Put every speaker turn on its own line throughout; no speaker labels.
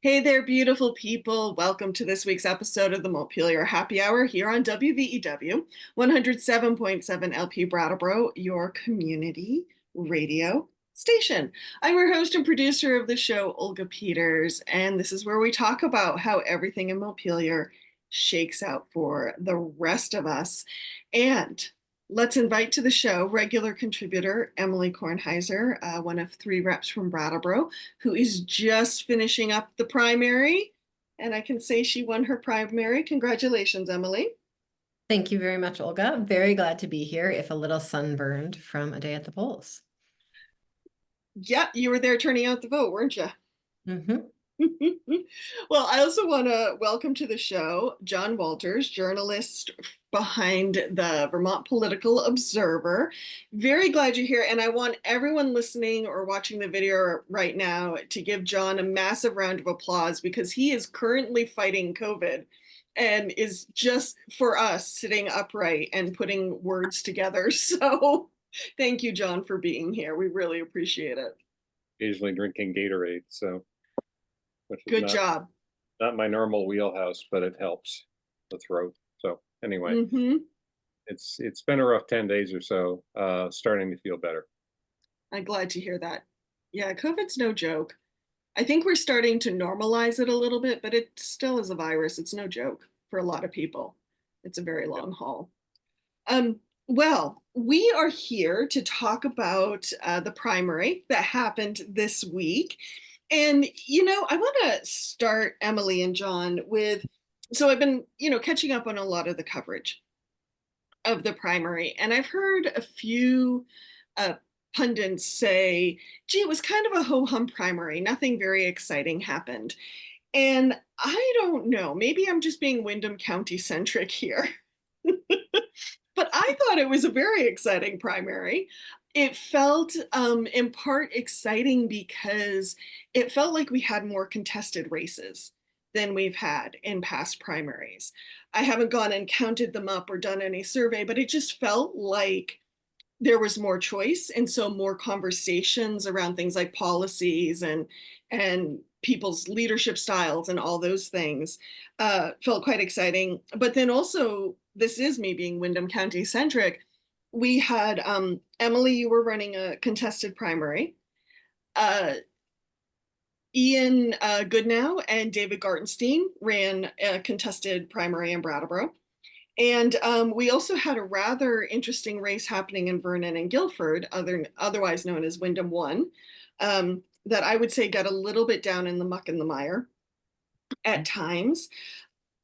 Hey there, beautiful people. Welcome to this week's episode of the Montpelier Happy Hour here on WVEW 107.7 LP Brattleboro, your community radio station. I'm your host and producer of the show, Olga Peters, and this is where we talk about how everything in Montpelier shakes out for the rest of us. And let's invite to the show regular contributor Emilie Kornheiser, one of three reps from Brattleboro, who is just finishing up the primary. And I can say she won her primary. Congratulations, Emilie.
Thank you very much, Olga. Very glad to be here, if a little sunburned from a day at the polls.
Yeah, you were there turning out the vote, weren't you?
Mm-hmm.
Well, I also want to welcome to the show John Walters, journalist behind the Vermont Political Observer. Very glad you're here. And I want everyone listening or watching the video right now to give John a massive round of applause because he is currently fighting COVID and is just for us sitting upright and putting words together. So thank you, John, for being here. We really appreciate it.
Occasionally drinking Gatorade, which is
Good job.
not my normal wheelhouse, but it helps the throat. So anyway, it's been a rough 10 days or so, starting to feel better.
I'm glad to hear that. Yeah, COVID's no joke. I think we're starting to normalize it a little bit, but it still is a virus. It's no joke for a lot of people. It's a very long haul. Well, we are here to talk about the primary that happened this week. And, I want to start, Emilie and John, so I've been, catching up on a lot of the coverage of the primary. And I've heard a few pundits say, gee, it was kind of a ho-hum primary. Nothing very exciting happened. And I don't know, maybe I'm just being Windham County centric here. But I thought it was a very exciting primary. It felt in part exciting because it felt like we had more contested races than we've had in past primaries. I haven't gone and counted them up or done any survey, but it just felt like there was more choice, and so more conversations around things like policies and people's leadership styles and all those things felt quite exciting. But then also, this is me being Windham County centric. We had Emilie, you were running a contested primary. Ian Goodnow and David Gartenstein ran a contested primary in Brattleboro. And we also had a rather interesting race happening in Vernon and Guilford, otherwise known as Windham 1, that I would say got a little bit down in the muck and the mire at times.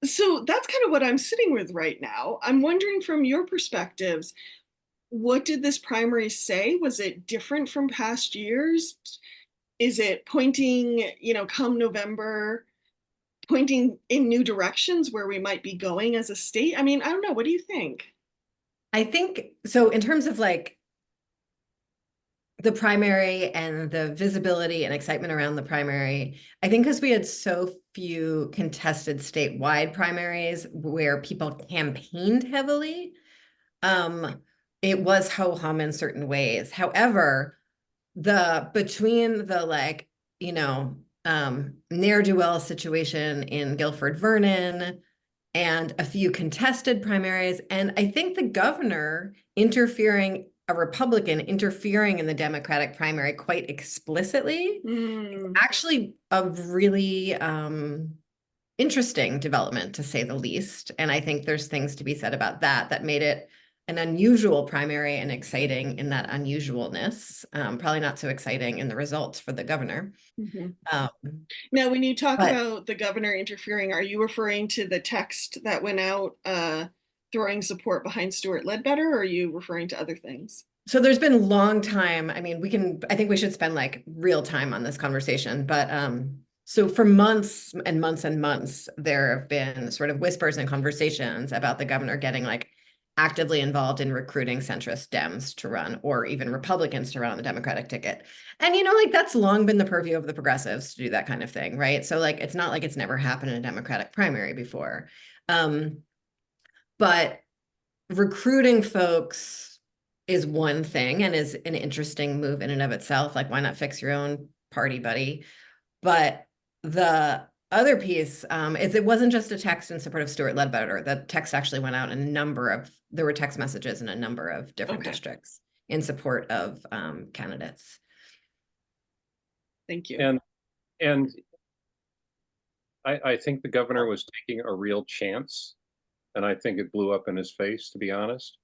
So that's kind of what I'm sitting with right now. I'm wondering from your perspectives, what did this primary say? Was it different from past years? Is it pointing, come November, pointing in new directions where we might be going as a state? I mean, I don't know. What do you think?
I think so. In terms of like the primary and the visibility and excitement around the primary, I think because we had so few contested statewide primaries where people campaigned heavily, it was ho-hum in certain ways. However, between the ne'er-do-well situation in Guilford Vernon and a few contested primaries, and I think the governor a Republican interfering in the Democratic primary quite explicitly, it's actually a really interesting development, to say the least. And I think there's things to be said about that made it an unusual primary and exciting in that unusualness. Probably not so exciting in the results for the governor.
Now, when you talk about the governor interfering, are you referring to the text that went out throwing support behind Stuart Ledbetter, or are you referring to other things?
So there's been long time. I mean, I think we should spend like real time on this conversation, but so for months and months and months, there have been sort of whispers and conversations about the governor getting like actively involved in recruiting centrist Dems to run, or even Republicans to run on the Democratic ticket. And, like that's long been the purview of the progressives to do that kind of thing, right? So like, it's not like it's never happened in a Democratic primary before. But recruiting folks is one thing and is an interesting move in and of itself. Like, why not fix your own party buddy? But the other piece is it wasn't just a text in support of Stuart Ledbetter. The text actually went out in there were text messages in a number of different districts in support of candidates.
Thank you.
And I think the governor was taking a real chance, and I think it blew up in his face, to be honest,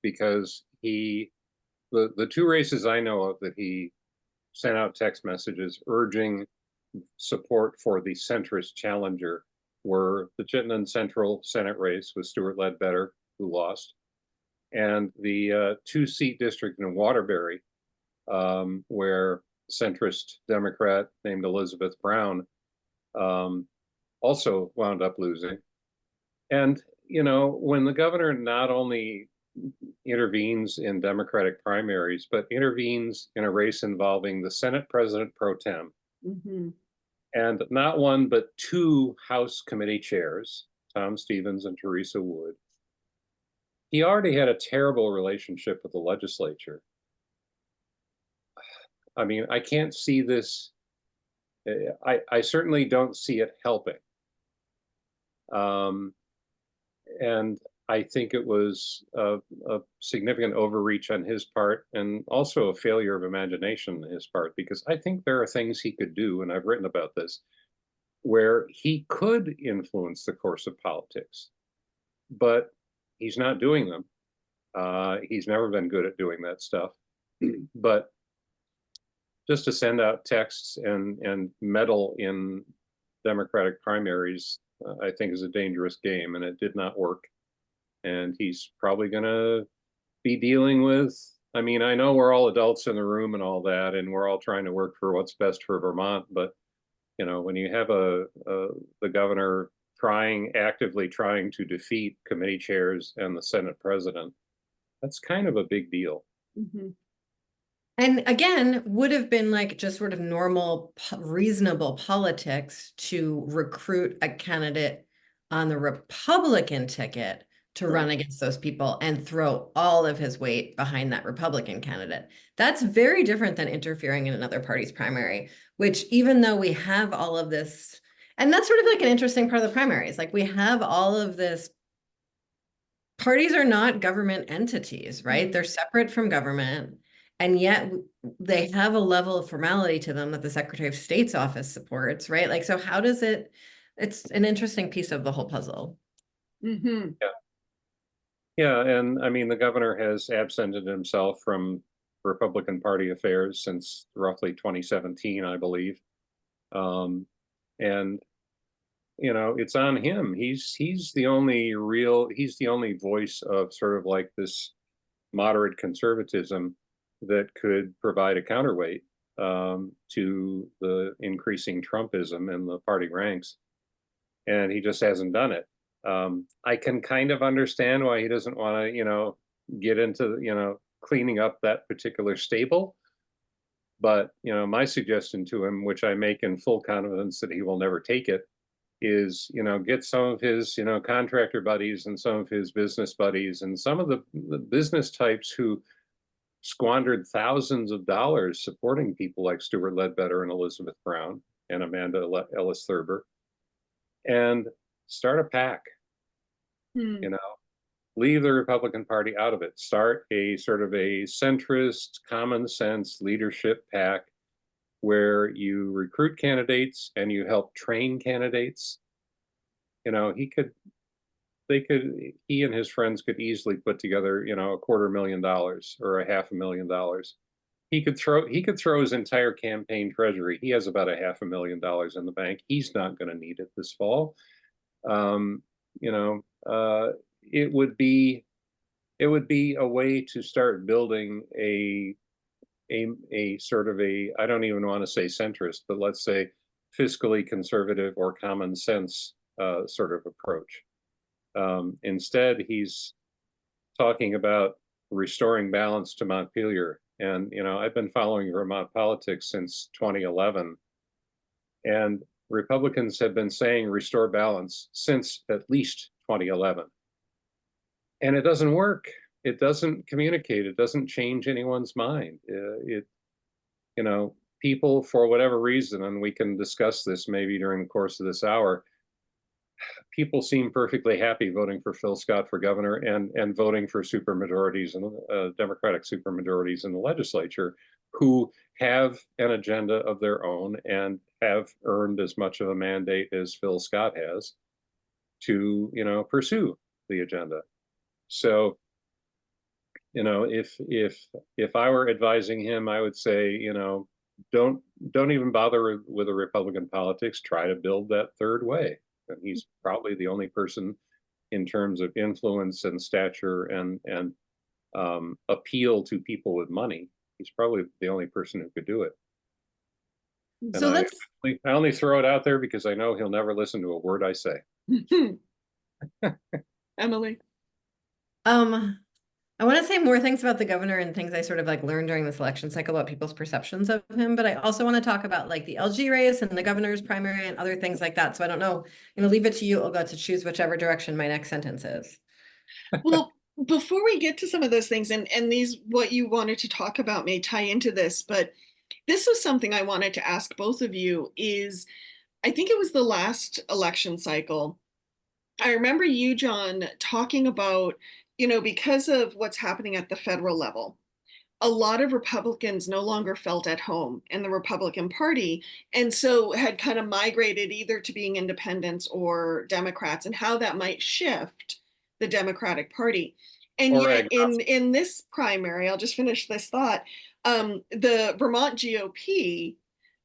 because the two races I know of that he sent out text messages urging support for the centrist challenger were the Chittenden Central Senate race with Stuart Ledbetter, who lost, and the 2-seat district in Waterbury, where centrist Democrat named Elizabeth Brown also wound up losing. And, you know, when the governor not only intervenes in Democratic primaries, but intervenes in a race involving the Senate President pro tem, and not one, but 2 House committee chairs, Tom Stevens and Teresa Wood, he already had a terrible relationship with the legislature. I mean, I can't see this. I certainly don't see it helping. And I think it was a significant overreach on his part, and also a failure of imagination on his part, because I think there are things he could do, and I've written about this, where he could influence the course of politics, but he's not doing them. He's never been good at doing that stuff. But just to send out texts and meddle in Democratic primaries, I think is a dangerous game, and it did not work. And he's probably going to be dealing with, I mean, I know we're all adults in the room and all that, and we're all trying to work for what's best for Vermont, but you know, when you have the governor actively trying to defeat committee chairs and the Senate president, that's kind of a big deal.
And again, would have been like just sort of normal, reasonable politics to recruit a candidate on the Republican ticket to run against those people and throw all of his weight behind that Republican candidate. That's very different than interfering in another party's primary, which even though we have all of this, and that's sort of like an interesting part of the primaries, like we have all of this, parties are not government entities, right? They're separate from government. And yet they have a level of formality to them that the Secretary of State's office supports, right? Like, so how does it's an interesting piece of the whole puzzle.
Yeah, and I mean, the governor has absented himself from Republican Party affairs since roughly 2017, I believe. And you know, it's on him. He's the only voice of sort of like this moderate conservatism that could provide a counterweight to the increasing Trumpism in the party ranks. And he just hasn't done it. I can kind of understand why he doesn't want to, you know, get into, you know, cleaning up that particular stable. But, you know, my suggestion to him, which I make in full confidence that he will never take it, is, you know, get some of his, you know, contractor buddies and some of his business buddies and some of the business types who squandered thousands of dollars supporting people like Stuart Ledbetter and Elizabeth Brown and Amanda Ellis Thurber, and start a PAC. You know, leave the Republican Party out of it. Start a sort of a centrist, common sense leadership PAC where you recruit candidates and you help train candidates. You know, he and his friends could easily put together, you know, $250,000 or $500,000. He could throw his entire campaign treasury. He has about $500,000 in the bank. He's not going to need it this fall. You know, it would be a way to start building a sort of a, I don't even want to say centrist, but let's say fiscally conservative or common sense sort of approach. Instead, he's talking about restoring balance to Montpelier. And, you know, I've been following Vermont politics since 2011. And Republicans have been saying restore balance since at least 2011. And it doesn't work. It doesn't communicate. It doesn't change anyone's mind. You know, people, for whatever reason, and we can discuss this maybe during the course of this hour, people seem perfectly happy voting for Phil Scott for governor and voting for supermajorities and Democratic supermajorities in the legislature who have an agenda of their own and have earned as much of a mandate as Phil Scott has to, pursue the agenda. So, if I were advising him, I would say, don't even bother with the Republican politics. Try to build that third way. And he's probably the only person in terms of influence and stature and appeal to people with money. He's probably the only person who could do it.
So
and
let's.
I only throw it out there because I know he'll never listen to a word I say.
Emily.
I want to say more things about the governor and things I sort of like learned during this election cycle about people's perceptions of him. But I also want to talk about like the LG race and the governor's primary and other things like that. So I don't know, leave it to you, Olga, to choose whichever direction my next sentence is.
Well, before we get to some of those things, and these, what you wanted to talk about may tie into this, but this was something I wanted to ask both of you is, I think it was the last election cycle. I remember you, John, talking about, because of what's happening at the federal level, a lot of Republicans no longer felt at home in the Republican Party, and so had kind of migrated either to being independents or Democrats, and how that might shift the Democratic Party. And
Or
yet
agnostic.
in this primary, I'll just finish this thought, the Vermont GOP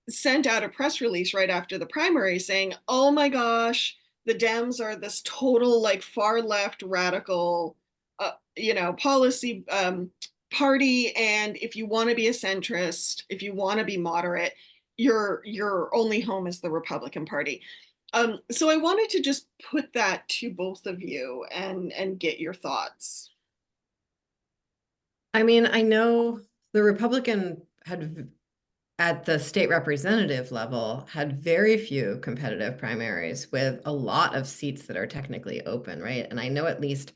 sent out a press release right after the primary saying, oh my gosh, the Dems are this total like far left radical, policy party. And if you want to be a centrist, if you want to be moderate, your only home is the Republican Party. So I wanted to just put that to both of you and get your thoughts.
I mean, I know the Republican had, at the state representative level, had very few competitive primaries with a lot of seats that are technically open, right? And I know at least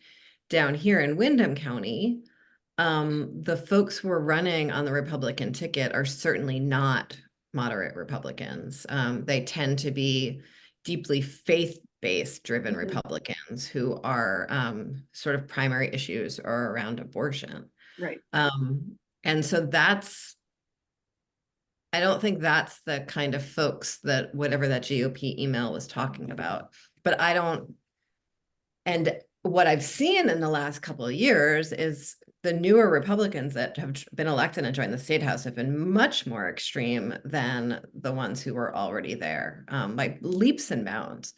down here in Windham County, the folks who are running on the Republican ticket are certainly not moderate Republicans. They tend to be deeply faith-based driven Republicans who are sort of primary issues are around abortion.
Right.
And so I don't think that's the kind of folks that whatever that GOP email was talking about. But and what I've seen in the last couple of years is the newer Republicans that have been elected and joined the state house have been much more extreme than the ones who were already there, by leaps and bounds.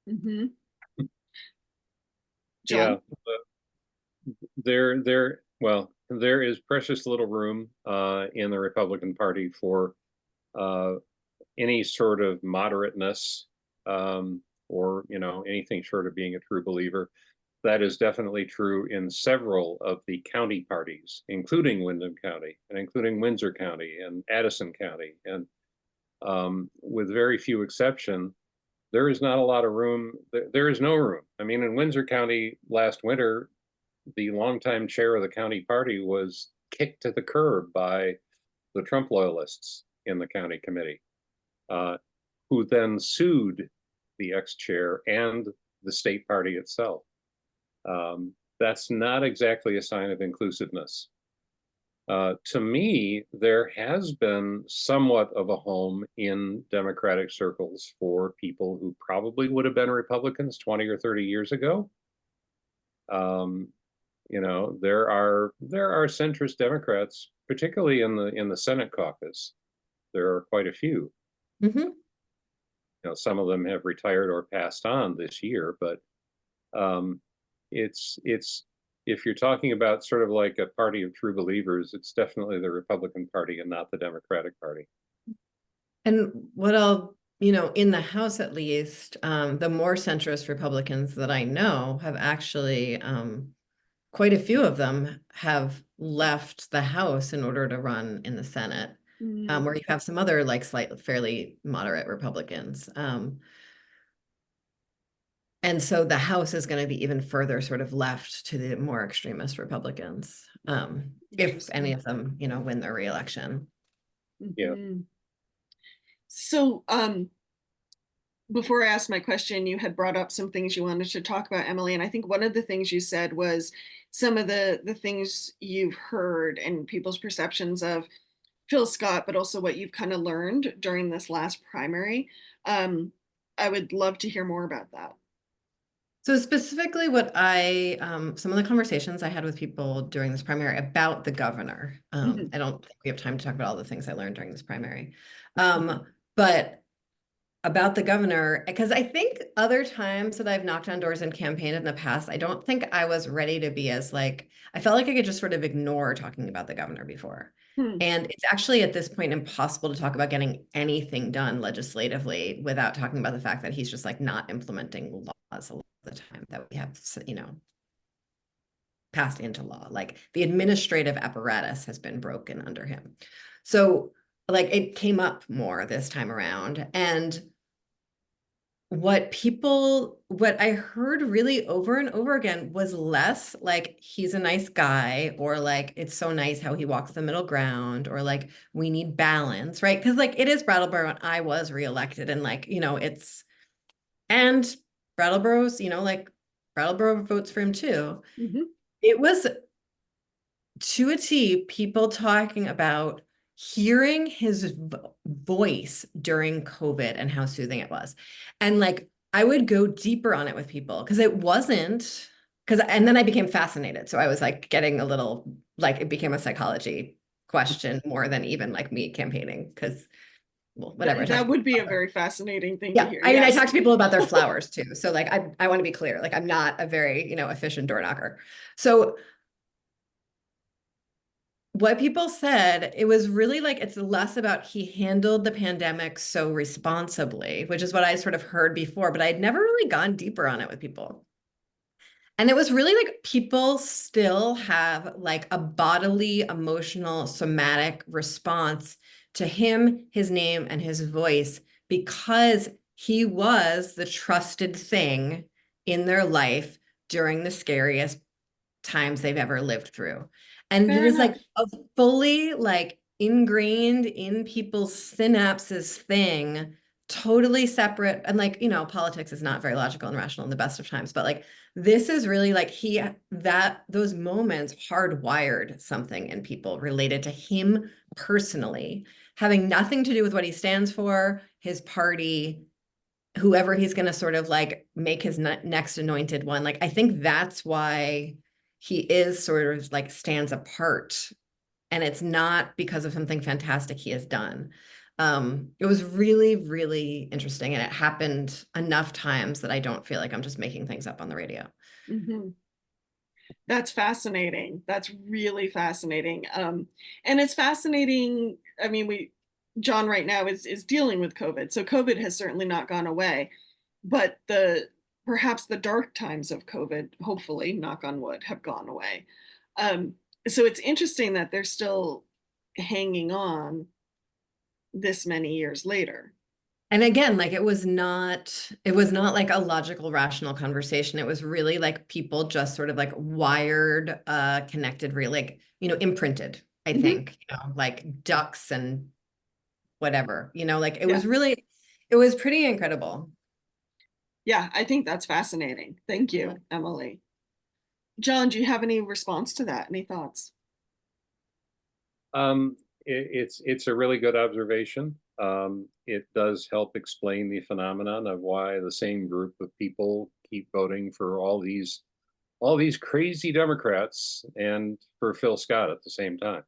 Mm-hmm.
Yeah,
John?
there is precious little room in the Republican Party for any sort of moderateness, or anything short of being a true believer. That is definitely true in several of the county parties, including Windham County and including Windsor County and Addison County. And with very few exception, there is not a lot of room. There is no room. I mean, in Windsor County last winter, the longtime chair of the county party was kicked to the curb by the Trump loyalists in the county committee, who then sued the ex-chair and the state party itself. That's not exactly a sign of inclusiveness. To me, there has been somewhat of a home in Democratic circles for people who probably would have been Republicans 20 or 30 years ago. There are centrist Democrats, particularly in the Senate caucus. There are quite a few.
Mm-hmm.
Some of them have retired or passed on this year, but it's if you're talking about sort of like a party of true believers, it's definitely the Republican Party and not the Democratic Party.
And what in the House at least, the more centrist Republicans that I know have actually, quite a few of them have left the House in order to run in the Senate, where you have some other like fairly moderate Republicans. And so the House is going to be even further sort of left to the more extremist Republicans, if any of them, win their reelection.
Yeah.
So, before I asked my question, you had brought up some things you wanted to talk about, Emily, and I think one of the things you said was some of the things you've heard and people's perceptions of Phil Scott, but also what you've kind of learned during this last primary. Um, I would love to hear more about that.
So specifically what some of the conversations I had with people during this primary about the governor,
Mhm.
I don't think we have time to talk about all the things I learned during this primary, but about the governor, because I think other times that I've knocked on doors and campaigned in the past, I don't think I was ready to be as like, I felt like I could just sort of ignore talking about the governor before.
Hmm.
And it's actually at this point impossible to talk about getting anything done legislatively without talking about the fact that he's just like not implementing laws a lot of the time that we have, passed into law. Like the administrative apparatus has been broken under him. So like it came up more this time around. And what I heard really over and over again was less like he's a nice guy, or like it's so nice how he walks the middle ground, or like we need balance, right? Because like it is Brattleboro and I was reelected, and like, and Brattleboro's, like Brattleboro votes for him too.
Mhm.
It was to a T, people talking about hearing his voice during COVID and how soothing it was. And like, I would go deeper on it with people because and then I became fascinated. So I was like getting a little, like, it became a psychology question more than even like me campaigning because, well, whatever. I talked
That
to
would
people
be a
about
very fascinating thing to
yeah,
hear.
I mean, I
Yes.
talk to people about their flowers too. So like, I want to be clear, like I'm not a very, efficient door knocker. So what people said, it was really like it's less about he handled the pandemic so responsibly, which is what I sort of heard before, but I'd never really gone deeper on it with people. And it was really like people still have like a bodily, emotional, somatic response to him, his name, and his voice because he was the trusted thing in their life during the scariest times they've ever lived through. And it
Fair
is like
enough.
a fully like ingrained in people's synapses thing, totally separate. And like, politics is not very logical and rational in the best of times, but like this is really like those moments hardwired something in people related to him personally, having nothing to do with what he stands for, his party, whoever he's going to sort of like make his next anointed one. Like, I think that's why he is sort of like stands apart. And it's not because of something fantastic he has done. It was really, really interesting. And it happened enough times that I don't feel like I'm just making things up on the radio.
Mhm. That's fascinating. That's really fascinating. And it's fascinating. I mean, John right now is dealing with COVID, so COVID has certainly not gone away. But perhaps the dark times of COVID, hopefully, knock on wood, have gone away. Um, so it's interesting that they're still hanging on this many years later.
And again, like it was not like a logical, rational conversation. It was really like people just sort of like wired, connected, really like, imprinted, I
Mhm.
think, like ducks and whatever, like
Yeah,
it was pretty incredible.
yeah, I think that's fascinating. Thank
Yeah.
you, Emily. John, do you have any response to that? Any thoughts?
It's a really good observation. It does help explain the phenomenon of why the same group of people keep voting for all these crazy Democrats and for Phil Scott at the same time,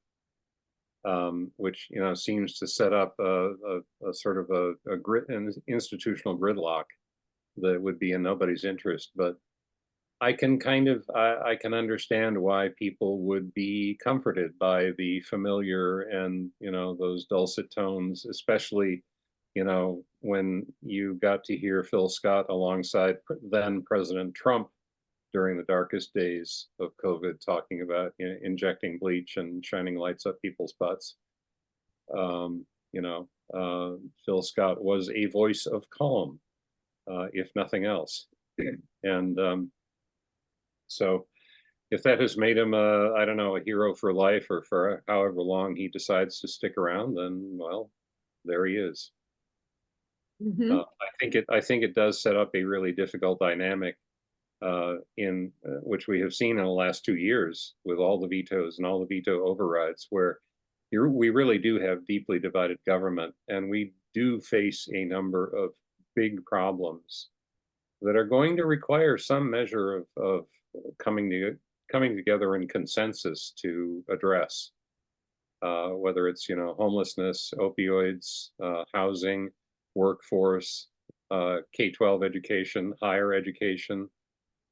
which seems to set up a sort of an institutional gridlock that would be in nobody's interest. But I can understand why people would be comforted by the familiar and those dulcet tones, especially when you got to hear Phil Scott alongside then President Trump during the darkest days of COVID, talking about injecting bleach and shining lights up people's butts. Um, Phil Scott was a voice of calm, if nothing else, and so if that has made him a, I don't know, a hero for life or for however long he decides to stick around, then well, there he is.
Mhm.
I think it does set up a really difficult dynamic in which we have seen in the last 2 years with all the vetoes and all the veto overrides, where we really do have deeply divided government, and we do face a number of big problems that are going to require some measure of coming to coming together in consensus to address. Whether it's homelessness, opioids, housing, workforce, K-12 education, higher education.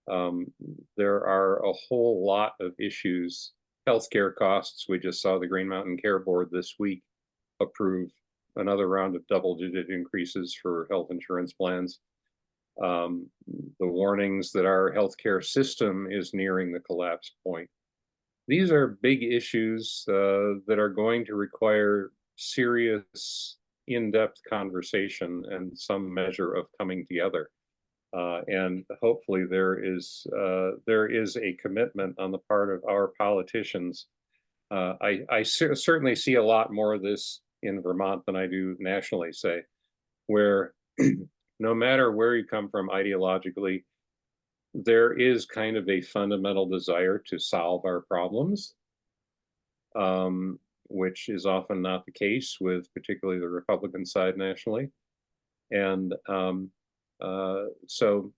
Um, there are a whole lot of issues. Healthcare costs. We just saw the Green Mountain Care Board this week approve another round of double-digit increases for health insurance plans. The warnings that our healthcare system is nearing the collapse point. These are big issues that are going to require serious, in-depth conversation and some measure of coming together. And hopefully there is a commitment on the part of our politicians. I certainly see a lot more of this in Vermont than I do nationally, say, where no matter where you come from ideologically, there is kind of a fundamental desire to solve our problems, which is often not the case with particularly the Republican side nationally. And so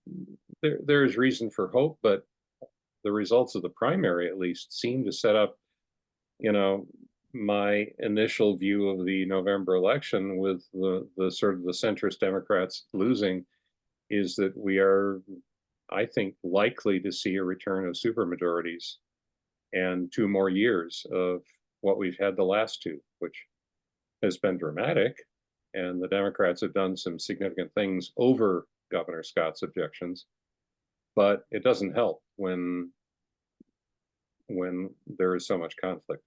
there is reason for hope, but the results of the primary at least seem to set up, my initial view of the November election with the sort of the centrist Democrats losing is that we are, I think, likely to see a return of supermajorities and 2 more years of what we've had the last two, which has been dramatic. And the Democrats have done some significant things over Governor Scott's objections, but it doesn't help when there is so much conflict.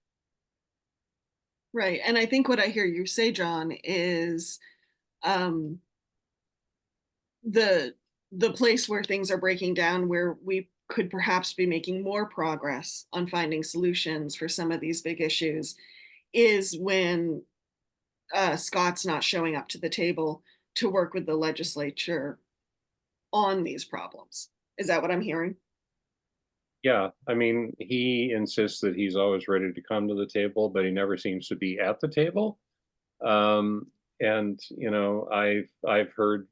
Right. And I think what I hear you say, John, is um, the place where things are breaking down, where we could perhaps be making more progress on finding solutions for some of these big issues, is when Scott's not showing up to the table to work with the legislature on these problems. Is that what I'm hearing?
Yeah, I mean, he insists that he's always ready to come to the table, but he never seems to be at the table. Um, and I've heard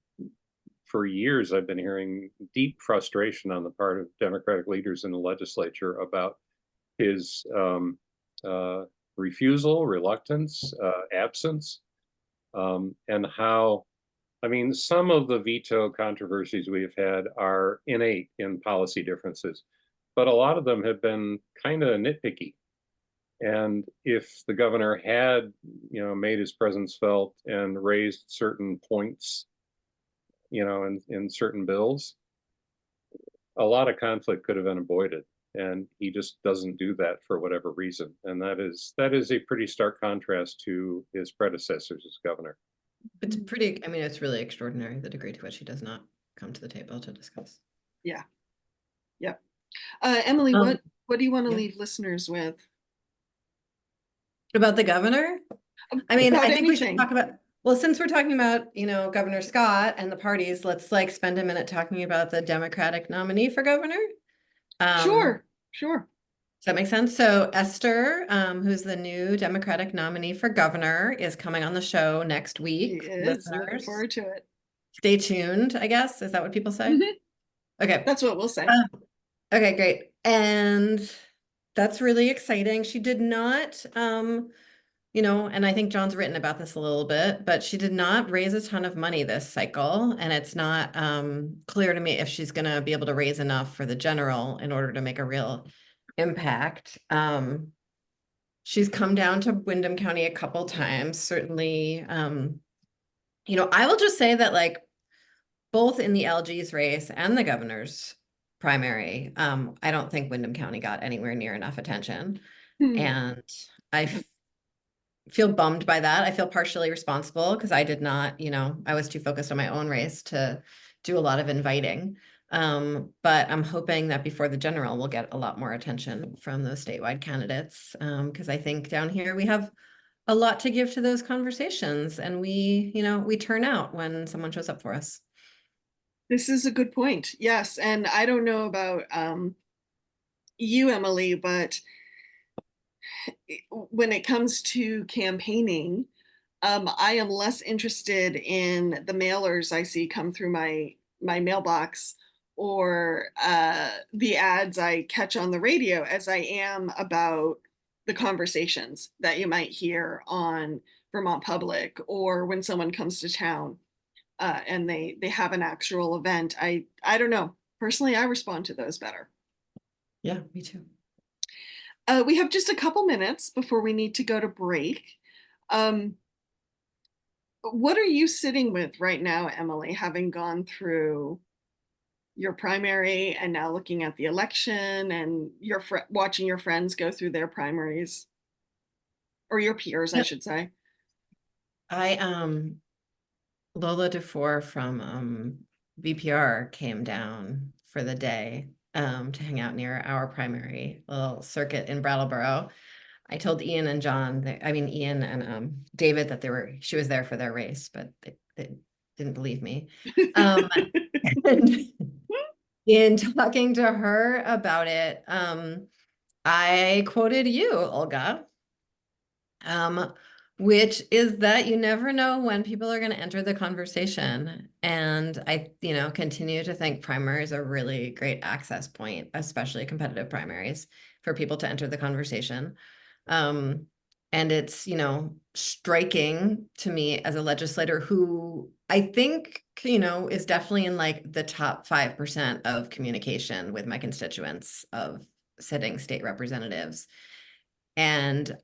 for years, I've been hearing deep frustration on the part of Democratic leaders in the legislature about his uh, refusal, reluctance, absence, and how, I mean, some of the veto controversies we've had are innate in policy differences, but a lot of them have been kind of nitpicky. And if the governor had, made his presence felt and raised certain points, in certain bills, a lot of conflict could have been avoided. And he just doesn't do that for whatever reason. And that is a pretty stark contrast to his predecessors as governor.
It's pretty, I mean, it's really extraordinary, the degree to which he does not come to the table to discuss.
Yeah. Yep. Emilie,
Um,
what do you want to
yeah.
leave listeners with?
About the governor? I mean,
About
I think we should
anything.
talk about, well, since we're talking about, Governor Scott and the parties, let's like spend a minute talking about the Democratic nominee for governor.
Sure.
Does that make sense? So Esther, who's the new Democratic nominee for governor, is coming on the show next
She
week.
is. Looking
Listeners,
forward to it.
stay tuned, I guess. Is that what people say?
Mhm.
Okay.
That's what we'll say.
Okay, great. And that's really exciting. She did not, and I think John's written about this a little bit, but she did not raise a ton of money this cycle. And it's not clear to me if she's going to be able to raise enough for the general in order to make a real impact. She's come down to Windham County a couple times, certainly. I will just say that like both in the LG's race and the governor's primary, I don't think Windham County got anywhere near enough attention. And I feel bummed by that. I feel partially responsible because I did not, I was too focused on my own race to do a lot of inviting. But I'm hoping that before the general, we'll get a lot more attention from those statewide candidates. Because I think down here we have a lot to give to those conversations, and we turn out when someone shows up for us.
This is a good point. Yes. And I don't know about you, Emilie, but when it comes to campaigning, I am less interested in the mailers I see come through my mailbox or the ads I catch on the radio as I am about the conversations that you might hear on Vermont Public or when someone comes to town and they have an actual event. I don't know. Personally, I respond to those better.
Yeah, me too.
We have just a couple minutes before we need to go to break. What are you sitting with right now, Emilie, having gone through your primary and now looking at the election and watching your friends go through their primaries, or your peers, I should say?
Lola DeFore from VPR came down for the day to hang out near our primary little circuit in Brattleboro. I told Ian and John, Ian and David that she was there for their race, but they didn't believe me. And in talking to her about it, I quoted you, Olga, which is that you never know when people are going to enter the conversation. And I, continue to think primaries are a really great access point, especially competitive primaries, for people to enter the conversation. And it's, striking to me as a legislator who I think, is definitely in like the top 5% of communication with my constituents of sitting state representatives. And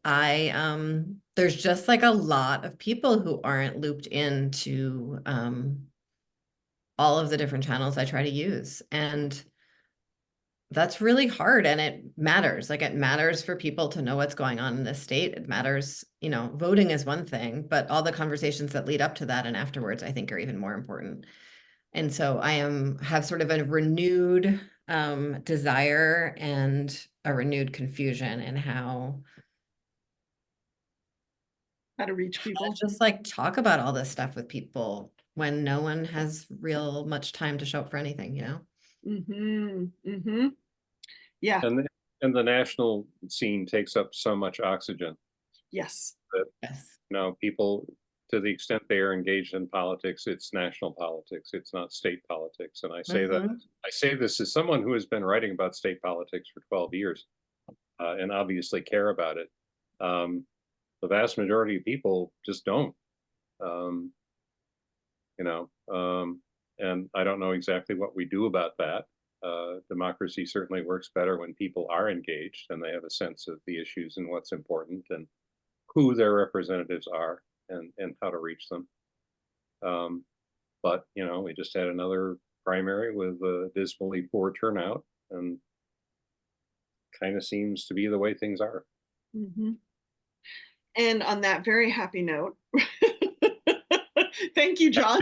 there's just like a lot of people who aren't looped into all of the different channels I try to use. And that's really hard, and it matters. Like, it matters for people to know what's going on in this state. It matters, voting is one thing, but all the conversations that lead up to that and afterwards, I think, are even more important. And so I have sort of a renewed desire and a renewed confusion in how
to reach people.
Just like talk about all this stuff with people when no one has real much time to show up for anything,
Yeah.
And the national scene takes up so much oxygen.
Yes.
That,
Yes.
People, to the extent they are engaged in politics, it's national politics. It's not state politics. And I say this as someone who has been writing about state politics for 12 years and obviously care about it. The vast majority of people just don't. And I don't know exactly what we do about that. Democracy certainly works better when people are engaged and they have a sense of the issues and what's important and who their representatives are and how to reach them. But we just had another primary with a dismally poor turnout, and kind of seems to be the way things are.
And on that very happy note, thank you, John.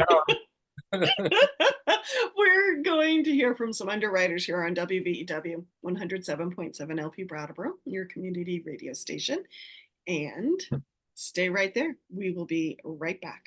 We're going to hear from some underwriters here on WVEW 107.7 LP Brattleboro, your community radio station. And stay right there. We will be right back.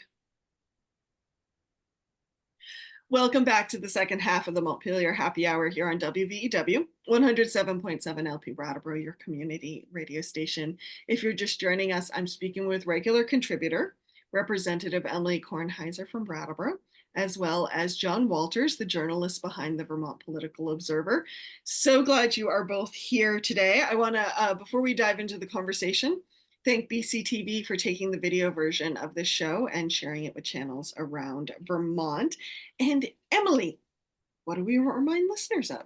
Welcome back to the second half of the Montpelier Happy Hour here on WVEW 107.7 LP Brattleboro, your community radio station. If you're just joining us, I'm speaking with regular contributor, Representative Emilie Kornheiser from Brattleboro, as well as John Walters, the journalist behind the Vermont Political Observer. So glad you are both here today. I want to, before we dive into the conversation, thank BCTV for taking the video version of this show and sharing it with channels around Vermont. And Emilie, what do we remind listeners of?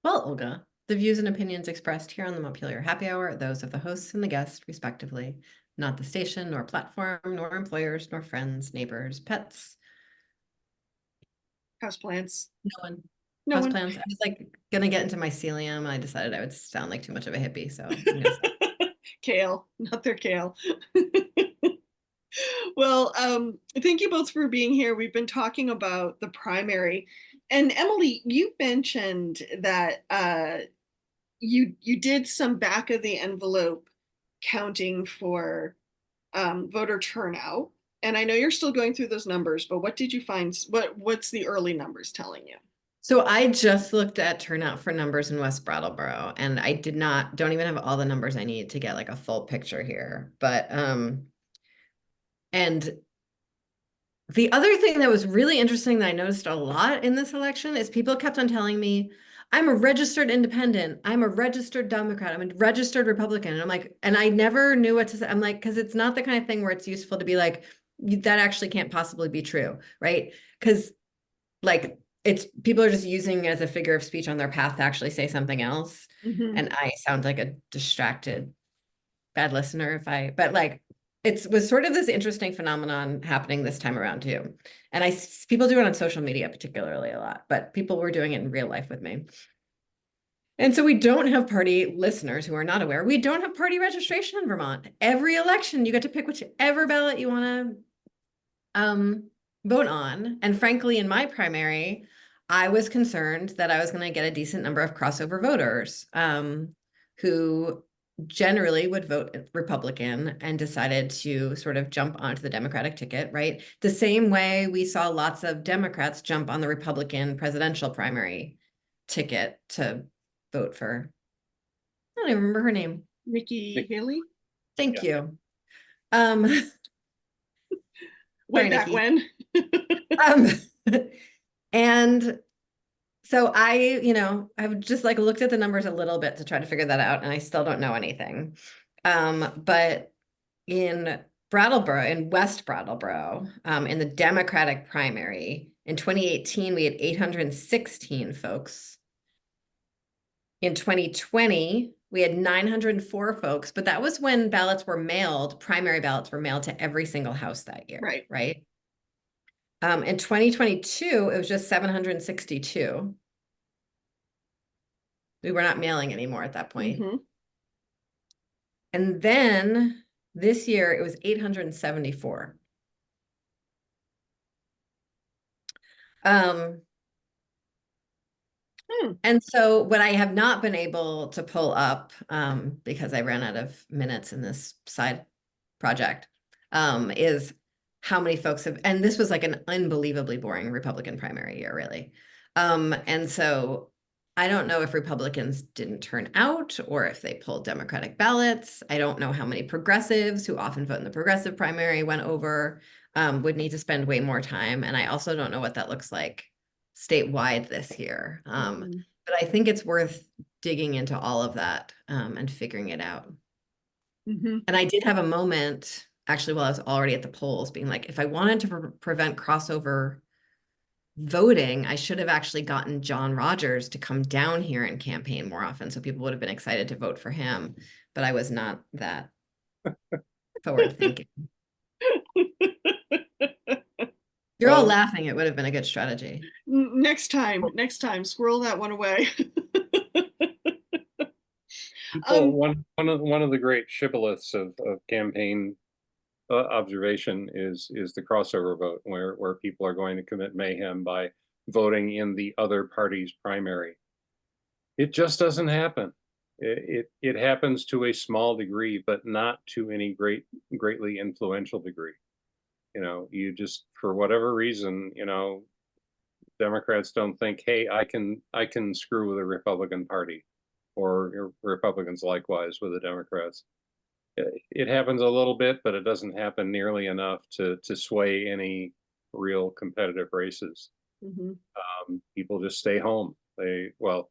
Well, Olga, the views and opinions expressed here on the Montpelier Happy Hour are those of the hosts and the guests, respectively, not the station, nor platform, nor employers, nor friends, neighbors, pets.
Houseplants.
No one.
No
Houseplants.
one.
I was like gonna get into mycelium, and I decided I would sound like too much of a hippie, so
Kale, not their kale. Well, thank you both for being here. We've been talking about the primary And Emily, you mentioned that you did some back of the envelope counting for voter turnout. And I know you're still going through those numbers, but what did you find? What's the early numbers telling you?
So I just looked at turnout for numbers in West Brattleboro, and I don't even have all the numbers I need to get like a full picture here. But and the other thing that was really interesting that I noticed a lot in this election is people kept on telling me, I'm a registered independent, I'm a registered Democrat, I'm a registered Republican. And I'm like, and I never knew what to say. I'm like, because it's not the kind of thing where it's useful to be like, that actually can't possibly be true, right? Because like it's people are just using it as a figure of speech on their path to actually say something else.
Mm-hmm.
And I sound like a distracted bad listener if I, but like it was sort of this interesting phenomenon happening this time around too. And people do it on social media particularly a lot, but people were doing it in real life with me. And so we don't have party listeners who are not aware. We don't have party registration in Vermont. Every election, you get to pick whichever ballot you want to vote on. And frankly, in my primary, I was concerned that I was going to get a decent number of crossover voters who generally would vote Republican and decided to sort of jump onto the Democratic ticket, right? The same way we saw lots of Democrats jump on the Republican presidential primary ticket to vote for, I don't even remember her name.
Nikki Haley?
Thank
Yeah.
you. Way
Way back
Nikki.
when.
Um, and so I've just like looked at the numbers a little bit to try to figure that out, and I still don't know anything. But in Brattleboro, in West Brattleboro, in the Democratic primary in 2018, we had 816 folks. In 2020, we had 904 folks, but that was when primary ballots were mailed to every single house that year, right? In 2022, it was just 762. We were not mailing anymore at that point.
Mm-hmm.
And then this year, it was 874. And so what I have not been able to pull up, because I ran out of minutes in this side project, is how many folks have, and this was like an unbelievably boring Republican primary year, really. And so I don't know if Republicans didn't turn out or if they pulled Democratic ballots. I don't know how many progressives who often vote in the progressive primary went over, would need to spend way more time. And I also don't know what that looks like statewide this year. But I think it's worth digging into all of that and figuring it out.
Mm-hmm.
And I did have a moment, actually, while I was already at the polls, being like, if I wanted to prevent crossover voting, I should have actually gotten John Rogers to come down here and campaign more often, so people would have been excited to vote for him. But I was not that forward thinking. You're all laughing. It would have been a good strategy.
Next time, squirrel that one away.
One of the great shibboleths of campaign observation is the crossover vote, where people are going to commit mayhem by voting in the other party's primary. It just doesn't happen. It happens to a small degree, but not to any greatly influential degree. You just, for whatever reason, Democrats don't think, hey, I can screw with the Republican Party, or Republicans likewise with the Democrats. It happens a little bit, but it doesn't happen nearly enough to sway any real competitive races.
Mm-hmm.
People just stay home.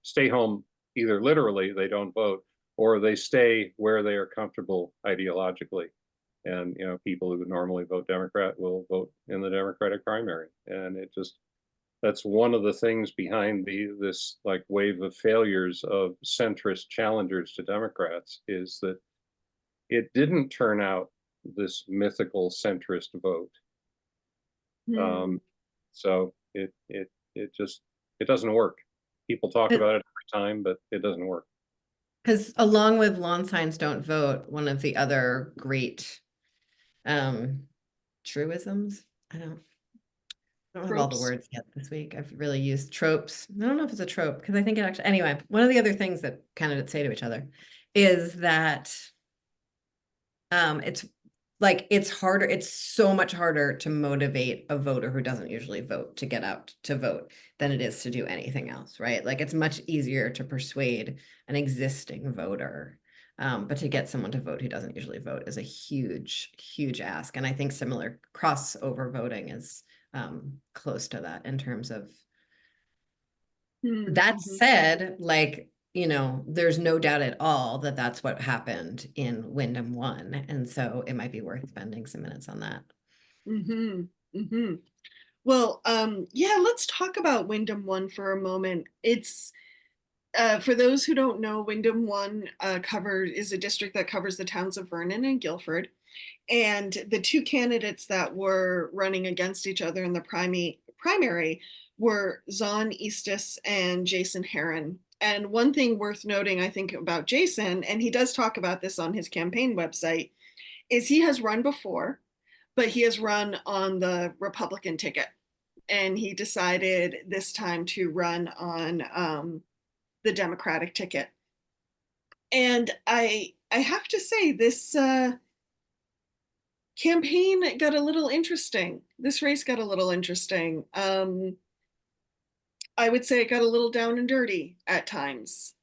Stay home either literally, they don't vote, or they stay where they are comfortable ideologically. And people who would normally vote Democrat will vote in the Democratic primary, and that's one of the things behind this like wave of failures of centrist challengers to Democrats, is that it didn't turn out this mythical centrist vote. So it doesn't work. People talk about it every time, but it doesn't work.
Because along with lawn signs don't vote, one of the other great truisms, I don't have all the
Tropes.
words yet this week. I've really used tropes. I don't know if it's a trope because I think it actually, anyway, one of the other things that candidates say to each other is that it's like it's harder, it's so much harder to motivate a voter who doesn't usually vote to get out to vote than it is to do anything else, right? Like it's much easier to persuade an existing voter. But to get someone to vote who doesn't usually vote is a huge, huge ask. And I think similar crossover voting is close to that in terms of that
Mm-hmm.
said, like, you know, there's no doubt at all that that's what happened in Wyndham 1. And so it might be worth spending some minutes on that.
Mm-hmm. Mm-hmm. Well, yeah, let's talk about Wyndham 1 for a moment. It's for those who don't know, Wyndham 1 is a district that covers the towns of Vernon and Guilford. And the two candidates that were running against each other in the primary were Zon Eastis and Jason Heron. And one thing worth noting, I think, about Jason, and he does talk about this on his campaign website, is he has run before, but he has run on the Republican ticket. And he decided this time to run on the Democratic ticket. And I have to say, this campaign got a little interesting. This race got a little interesting. I would say it got a little down and dirty at times.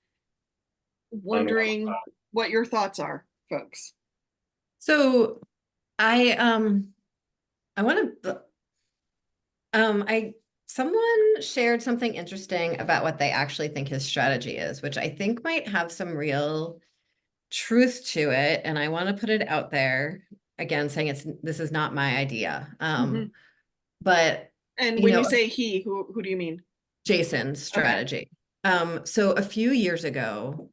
Wondering what your thoughts are, folks.
So I want to someone shared something interesting about what they actually think his strategy is, which I think might have some real truth to it. And I want to put it out there again, saying this is not my idea. But
And
you
when
know,
you say he, who do you mean?
Jason's strategy. So a few years ago,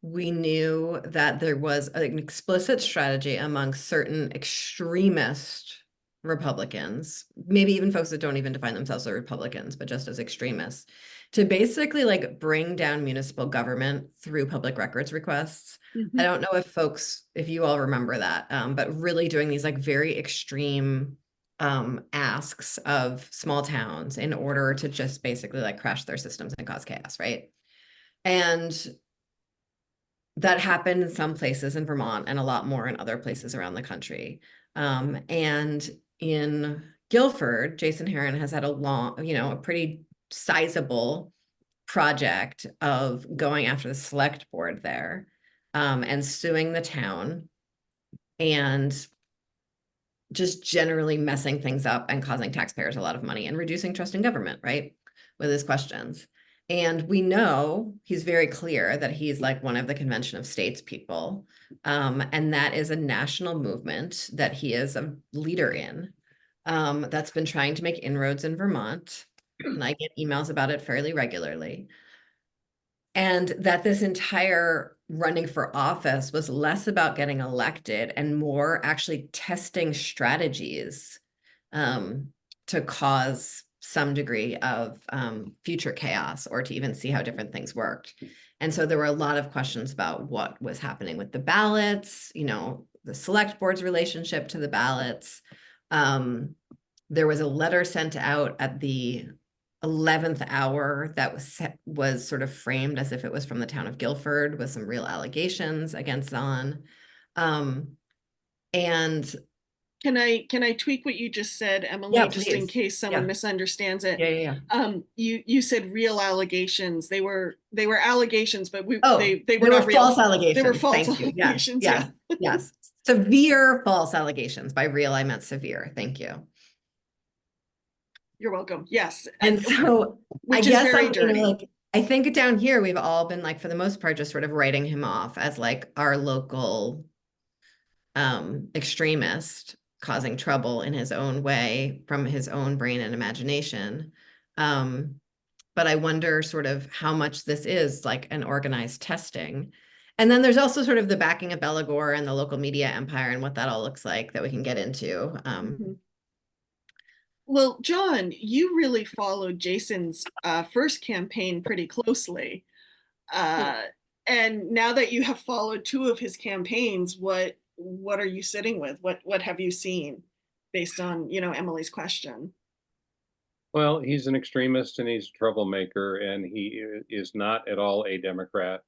we knew that there was an explicit strategy among certain extremist Republicans, maybe even folks that don't even define themselves as Republicans, but just as extremists, to basically like bring down municipal government through public records requests. I don't know if you all remember that, but really doing these like very extreme asks of small towns in order to just basically like crash their systems and cause chaos, right? And that happened in some places in Vermont and a lot more in other places around the country. And in Guilford, Jason Heron has had a pretty sizable project of going after the select board there, and suing the town and just generally messing things up and causing taxpayers a lot of money and reducing trust in government, right? With his questions. And we know he's very clear that he's like one of the Convention of States people. And that is a national movement that he is a leader in, that's been trying to make inroads in Vermont. And I get emails about it fairly regularly. And that this entire running for office was less about getting elected and more actually testing strategies to cause some degree of future chaos or to even see how different things worked. And so there were a lot of questions about what was happening with the ballots, you know, the select board's relationship to the ballots. There was a letter sent out at the 11th hour that was sort of framed as if it was from the town of Guilford with some real allegations against Zon. And
Can I tweak what you just said, Emily,
yeah,
just in
please.
case someone misunderstands it?
Yeah.
You said real allegations. They were allegations, but they were
were
not real.
False allegations.
They were false
Thank you.
allegations.
Yes. Severe false allegations. By real, I meant severe. Thank you.
You're welcome. Yes.
And so
which is very dirty.
like, I think down here, we've all been like, for the most part, just sort of writing him off as like our local extremist causing trouble in his own way from his own brain and imagination. But I wonder sort of how much this is like an organized testing. And then there's also sort of the backing of Belagore and the local media empire and what that all looks like that we can get into.
Well, John, you really followed Jason's first campaign pretty closely. And now that you have followed two of his campaigns, what are you sitting with? What have you seen based on, Emily's question?
Well, he's an extremist and he's a troublemaker, and he is not at all a Democrat.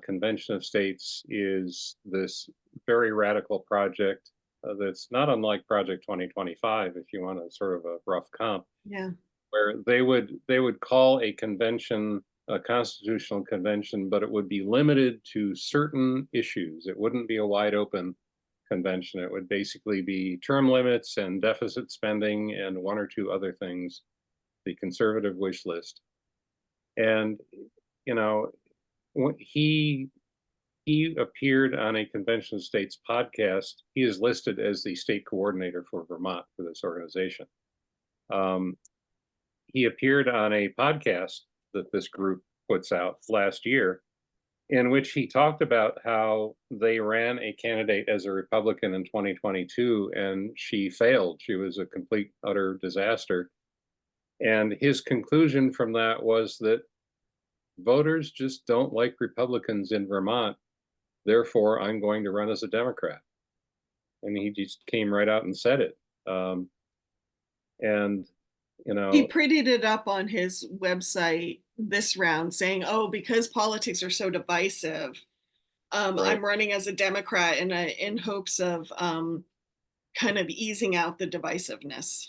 Convention of States is this very radical project that's not unlike Project 2025, if you want a sort of a rough comp,
Yeah.
where they would call a convention a constitutional convention, but it would be limited to certain issues. It wouldn't be a wide open convention. It would basically be term limits and deficit spending and one or two other things, the conservative wish list. And you know, he appeared on a Convention of States podcast. He is listed as the state coordinator for Vermont for this organization. Um, he appeared on a podcast that this group puts out last year, in which he talked about how they ran a candidate as a Republican in 2022 and she failed. She was a complete, utter disaster. And his conclusion from that was that voters just don't like Republicans in Vermont. Therefore, I'm going to run as a Democrat. And he just came right out and said it. And, you
He
know,
prettied it up on his website this round saying, oh, because politics are so divisive,
right,
I'm running as a Democrat in hopes of kind of easing out the divisiveness.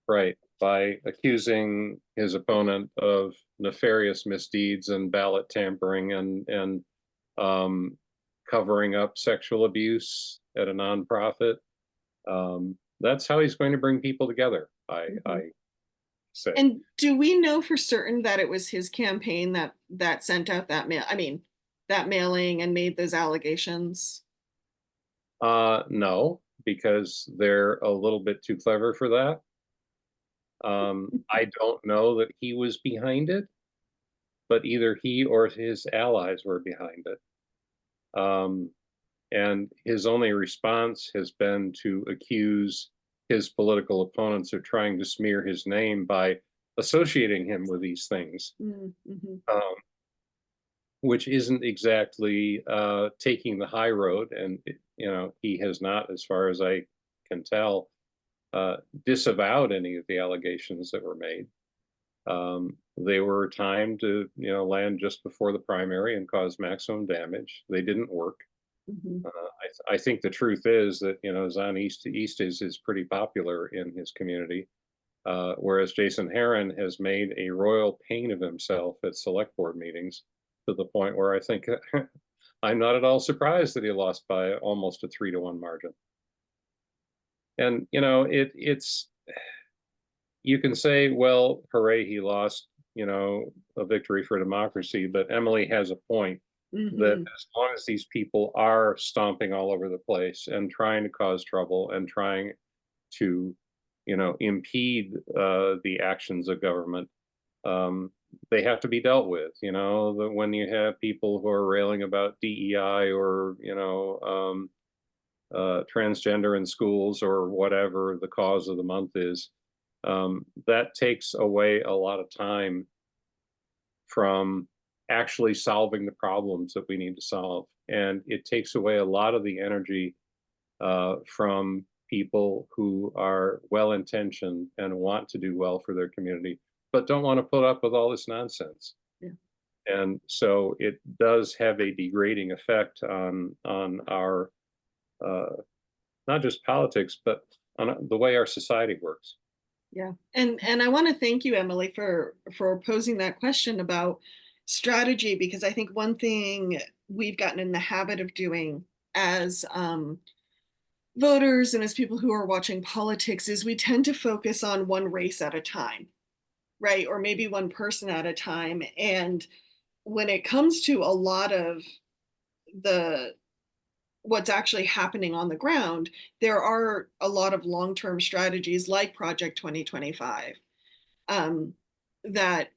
right. By accusing his opponent of nefarious misdeeds and ballot tampering and um, covering up sexual abuse at a nonprofit. That's how he's going to bring people together, I say.
And do we know for certain that it was his campaign that sent out that mail? I mean, that mailing and made those allegations?
No, because they're a little bit too clever for that. I don't know that he was behind it, but either he or his allies were behind it. Um, and his only response has been to accuse his political opponents of trying to smear his name by associating him with these things,
Mm-hmm.
which isn't exactly taking the high road. And he has not, as far as I can tell, disavowed any of the allegations that were made. They were timed to land just before the primary and cause maximum damage. They didn't work.
Mm-hmm.
I think the truth is that Zon East is pretty popular in his community, whereas Jason Heron has made a royal pain of himself at select board meetings to the point where I think I'm not at all surprised that he lost by almost a 3-1 margin. And it's you can say, well, hooray, he lost, a victory for democracy. But Emilie has a point that as long as these people are stomping all over the place and trying to cause trouble and trying to, impede the actions of government, they have to be dealt with. When you have people who are railing about DEI or, transgender in schools or whatever the cause of the month is, that takes away a lot of time from actually solving the problems that we need to solve. And it takes away a lot of the energy from people who are well intentioned and want to do well for their community, but don't want to put up with all this nonsense.
Yeah.
And so it does have a degrading effect on our not just politics, but on the way our society works.
Yeah. And I want to thank you, Emilie, for posing that question about strategy, because I think one thing we've gotten in the habit of doing as voters and as people who are watching politics is we tend to focus on one race at a time, right? Or maybe one person at a time. And when it comes to a lot of what's actually happening on the ground, there are a lot of long-term strategies like Project 2025 that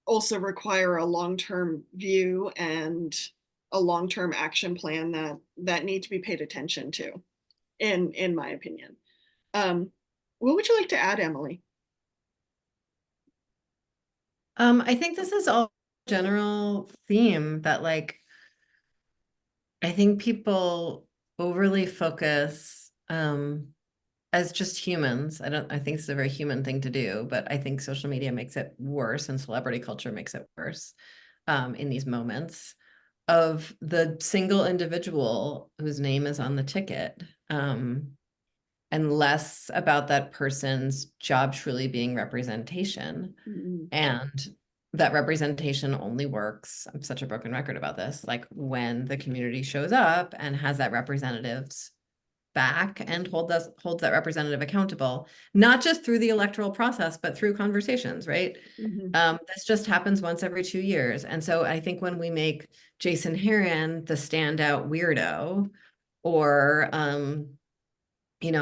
also require a long-term view and a long-term action plan that need to be paid attention to, in my opinion. What would you like to add, Emilie?
I think this is all general theme that I think people overly focus as just humans, I think it's a very human thing to do, but I think social media makes it worse and celebrity culture makes it worse in these moments of the single individual whose name is on the ticket, and less about that person's job truly being representation.
Mhm.
And that representation only works, I'm such a broken record about this, like when the community shows up and has that representative's back and holds that representative accountable, not just through the electoral process, but through conversations, right?
Mhm.
This just happens once every 2 years. And so I think when we make Jason Heron the standout weirdo, or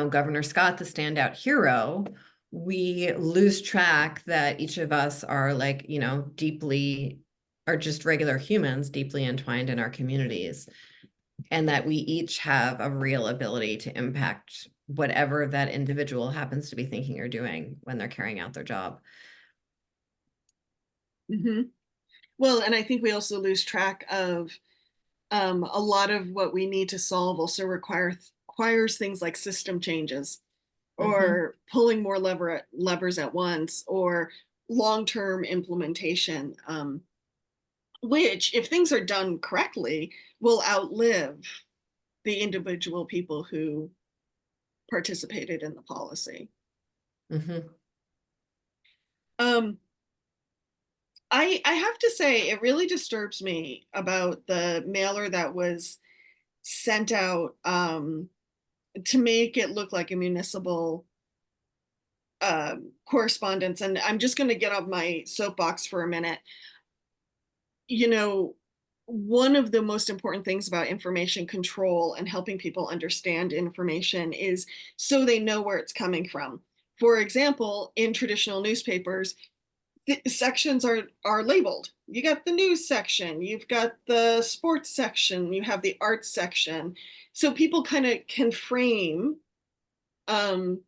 Governor Scott the standout hero, we lose track that each of us are like, deeply, are just regular humans deeply entwined in our communities, and that we each have a real ability to impact whatever that individual happens to be thinking or doing when they're carrying out their job.
Mhm. Well, and I think we also lose track of a lot of what we need to solve also requires things like system changes, or pulling more levers at once, or long-term implementation, which, if things are done correctly, will outlive the individual people who participated in the policy.
Mm-hmm.
Um, I have to say, it really disturbs me about the mailer that was sent out to make it look like a municipal correspondence. And I'm just going to get off my soapbox for a minute. You know, one of the most important things about information control and helping people understand information is so they know where it's coming from. For example, in traditional newspapers, the sections are labeled. You got the news section, you've got the sports section, you have the arts section. So people kind of can frame um,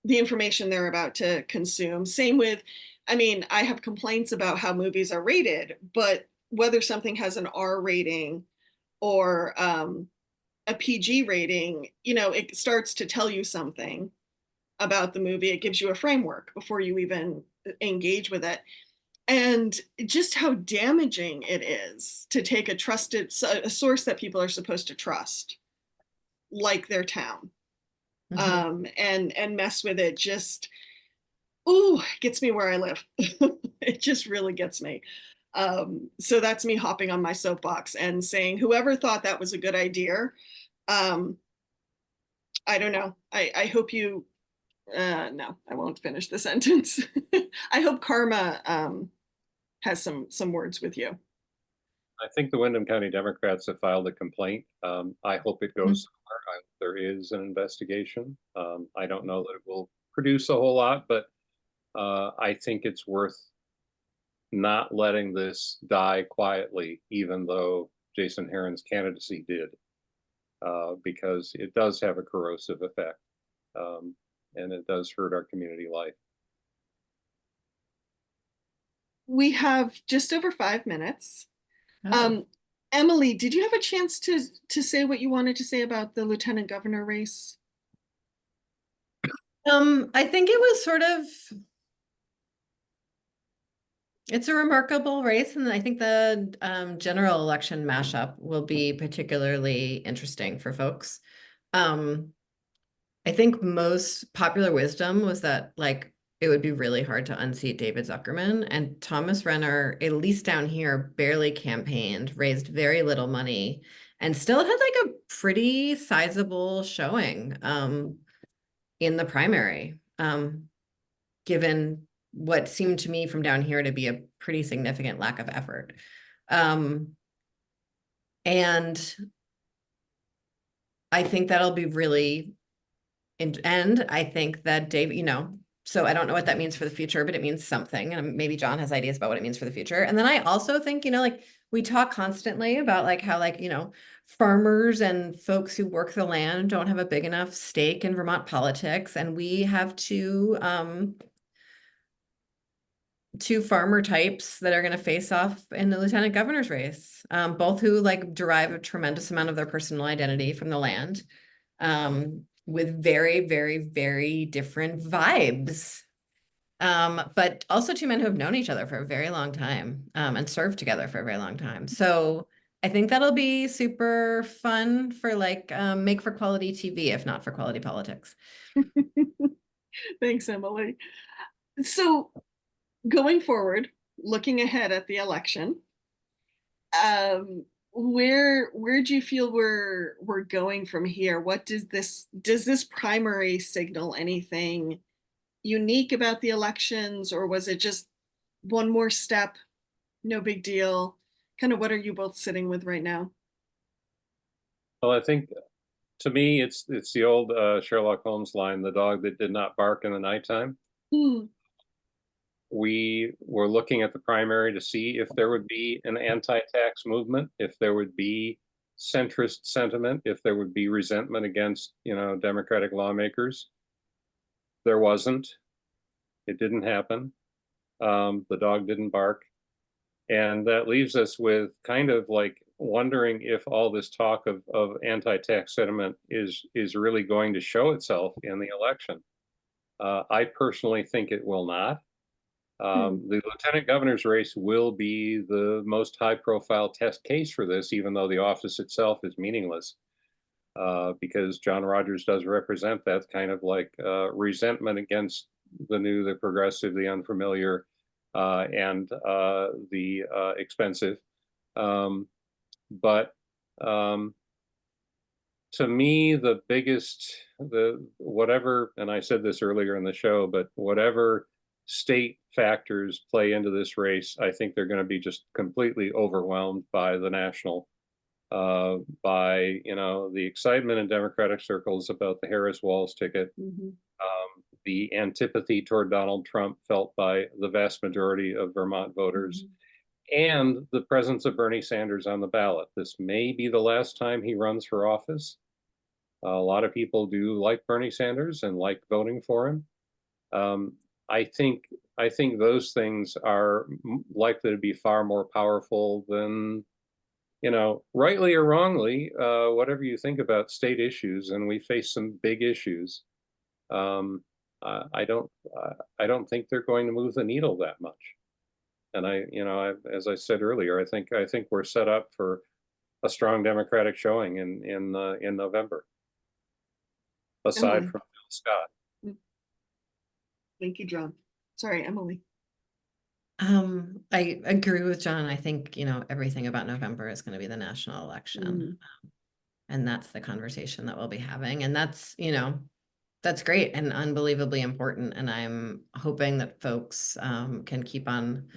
the information they're about to consume. Same with, I mean, I have complaints about how movies are rated, but whether something has an R rating or a PG rating, it starts to tell you something about the movie. It gives you a framework before you even engage with it. And just how damaging it is to take a source that people are supposed to trust, like their town,
Mm-hmm.
and mess with it. Just, ooh, gets me where I live. It just really gets me. So that's me hopping on my soapbox and saying, whoever thought that was a good idea, um, I don't know. I hope you, no, I won't finish the sentence. I hope karma has some words with you.
I think the Windham County Democrats have filed a complaint. I hope it goes somewhere. I hope there is an investigation. I don't know that it will produce a whole lot, but I think it's worth not letting this die quietly, even though Jason Heron's candidacy did, because it does have a corrosive effect, and it does hurt our community life.
We have just over 5 minutes.
Oh.
Emilie, did you have a chance to say what you wanted to say about the lieutenant governor race?
I think it was sort of, it's a remarkable race, and I think the general election mashup will be particularly interesting for folks. I think most popular wisdom was that like it would be really hard to unseat David Zuckerman, and Thomas Renner, at least down here, barely campaigned, raised very little money, and still had like a pretty sizable showing in the primary, given what seemed to me from down here to be a pretty significant lack of effort. And I think that'll be really, and I think that Dave, so I don't know what that means for the future, but it means something. And maybe John has ideas about what it means for the future. And then I also think, like we talk constantly about like how like, farmers and folks who work the land don't have a big enough stake in Vermont politics. And we have two farmer types that are going to face off in the lieutenant governor's race, both who like derive a tremendous amount of their personal identity from the land. with very, very, very different vibes. But also two men who have known each other for a very long time, and served together for a very long time. So I think that'll be super fun for like make for quality TV, if not for quality politics.
Thanks, Emily. So going forward, looking ahead at the election, where do you feel we're going from here? What does this primary signal anything unique about the elections, or was it just one more step, no big deal? Kind of what are you both sitting with right now?
Well, I think to me, it's the old Sherlock Holmes line, the dog that did not bark in the nighttime.
Hmm.
We were looking at the primary to see if there would be an anti-tax movement, if there would be centrist sentiment, if there would be resentment against, Democratic lawmakers. There wasn't. It didn't happen. The dog didn't bark. And that leaves us with kind of like wondering if all this talk of anti-tax sentiment is really going to show itself in the election. I personally think it will not. The lieutenant governor's race will be the most high-profile test case for this, even though the office itself is meaningless, because John Rogers does represent that kind of like resentment against the new, the progressive, the unfamiliar, and the expensive. But to me, the biggest, whatever, and I said this earlier in the show, but whatever state factors play into this race, I think they're going to be just completely overwhelmed by the national, by, the excitement in Democratic circles about the Harris-Walz ticket, the antipathy toward Donald Trump felt by the vast majority of Vermont voters, and the presence of Bernie Sanders on the ballot. This may be the last time he runs for office. A lot of people do like Bernie Sanders and like voting for him. I think those things are likely to be far more powerful than, rightly or wrongly, whatever you think about state issues, and we face some big issues. I don't think they're going to move the needle that much. And as I said earlier, I think we're set up for a strong Democratic showing in November, aside
Emily.
from Phil Scott.
Thank you, John. Sorry, Emily.
I agree with John. I think, everything about November is going to be the national election. And that's the conversation that we'll be having. And that's, that's great and unbelievably important. And I'm hoping that folks can keep on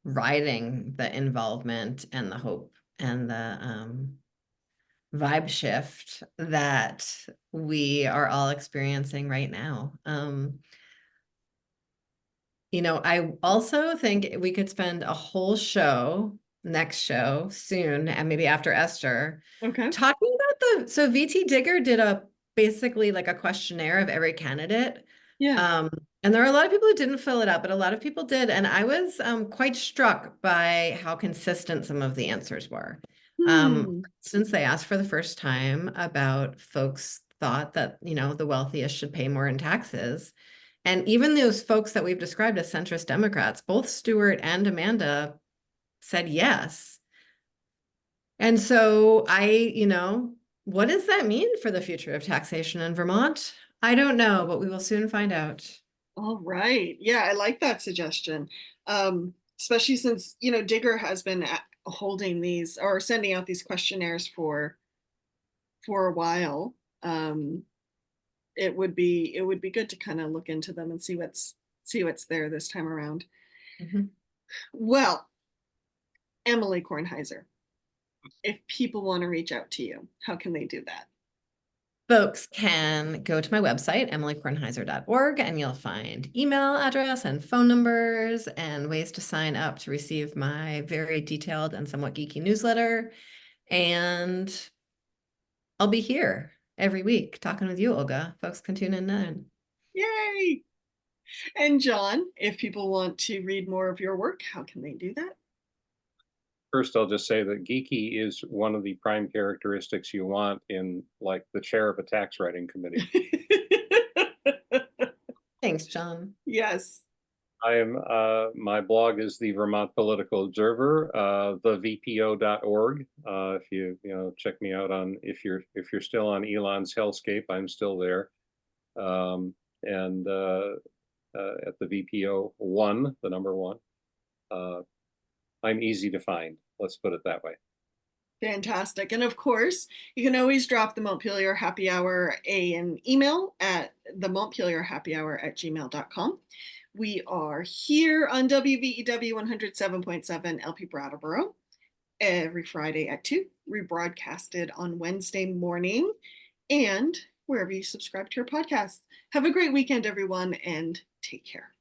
riding the involvement and the hope and the vibe shift that we are all experiencing right now. I also think we could spend a whole next show soon, and maybe after Esther,
Okay.
talking about so VT Digger did basically like a questionnaire of every candidate.
Yeah.
And there are a lot of people who didn't fill it out, but a lot of people did. And I was quite struck by how consistent some of the answers were. Since they asked for the first time about folks thought that, the wealthiest should pay more in taxes. And even those folks that we've described as centrist Democrats, both Stuart and Amanda said yes. And so what does that mean for the future of taxation in Vermont? I don't know, but we will soon find out.
All right. Yeah, I like that suggestion. Especially since, Digger has been holding these or sending out these questionnaires for a while. It would be good to kind of look into them and see what's there this time around. Well, Emilie Kornheiser, if people want to reach out to you, how can they do that?
Folks can go to my website, emiliekornheiser.org, and you'll find email address and phone numbers and ways to sign up to receive my very detailed and somewhat geeky newsletter. And I'll be here every week talking with you, Olga. Folks can tune in then.
Yay! And John, if people want to read more of your work, how can they do that?
First, I'll just say that geeky is one of the prime characteristics you want in like the chair of a tax writing committee.
Thanks, John.
Yes.
I am, my blog is the Vermont Political Observer, thevpo.org. If you check me out on, if you're still on Elon's hellscape, I'm still there. And at the VPO 1, the number 1, I'm easy to find. Let's put it that way.
Fantastic. And of course, you can always drop the Montpelier Happy Hour an email at the montpelierhappyhour@gmail.com. We are here on WVEW 107.7 LP Brattleboro every Friday at 2, rebroadcasted on Wednesday morning, and wherever you subscribe to your podcasts. Have a great weekend, everyone, and take care.